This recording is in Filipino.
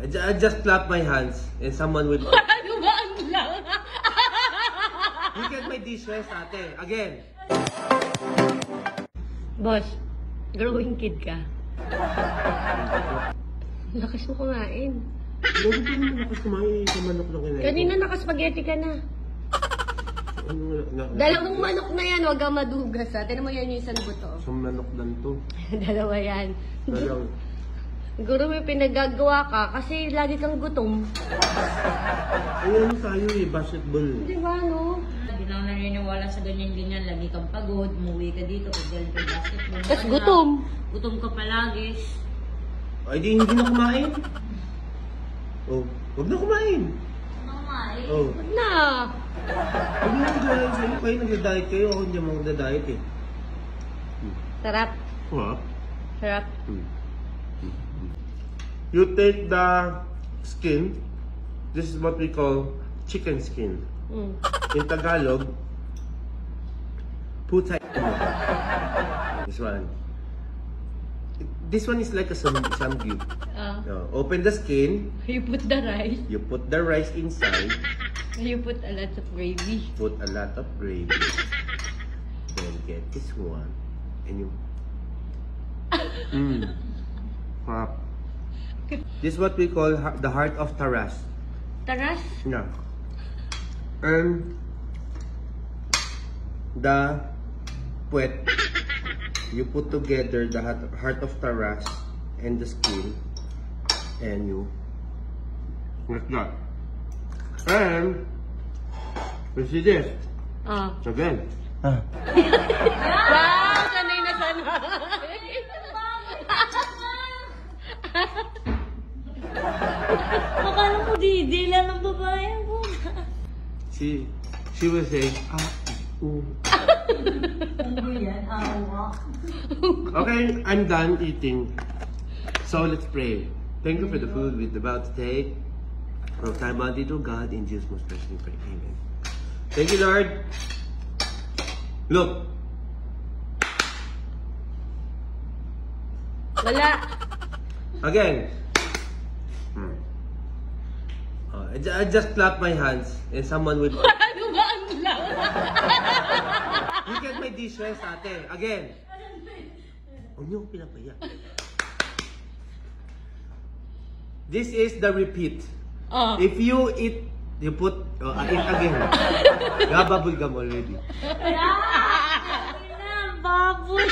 I just clap my hands and someone will... Ano ba ang lang? You get my dishes, ate. Again. Boss, growing kid ka. Lakas mo kumain. Bago pa naman lakas kumain sa manok na kinain. Kanina nakaspaghetti ka na. Dalawang manok na yan, wag kang madugas ha. Tinan mo yan yung isang buto. Sa manok lang to. Dalawa yan. Dalang. Siguro may pinagagawa ka kasi lagi kang gutom. Ayun tayo eh, basketball. Di ba, no? Hindi na ako naniniwala sa ganyan-ganyan. Lagi kang pagod, umuwi ka dito, pag galing ka basketball. Tapos gutom. Gutom ka palagi. Ay, di hindi na kumain. Oh, huwag na kumain. Kumain. Oh. Wag na. Huwag na kumain. Sa'yo kayo nagda-diet kayo. Ako hindi mo nagda-diet eh. Sarap. What? Sarap. You take the skin. This is what we call chicken skin. In Tagalog, putay. This one. This one is like a samgyup. Open the skin. You put the rice. You put the rice inside. You put a lot of gravy. Put a lot of gravy. Then get this one. And you... Crap. This is what we call the heart of Taras. Taras? Yeah. And the puwet, you put together the heart of Taras and the skin, and you like that. And you see this again. Wow! Sanay na sanay! Akala mo didila ng babae mo. She will say, Ano yan? Awa. Okay, I'm done eating. So let's pray. Thank you for the food we're about to take. From time bounty to God, in Jesus' most precious name, pray. Amen. Thank you, Lord. Look. Wala. Again. I just clap my hands and someone will... Ano ba ang lang? You get my dishes, ate. Again. Huwag niyo akong pinapaya. This is the repeat. If you eat, you put... eat again. Gababulgam already. Baboy.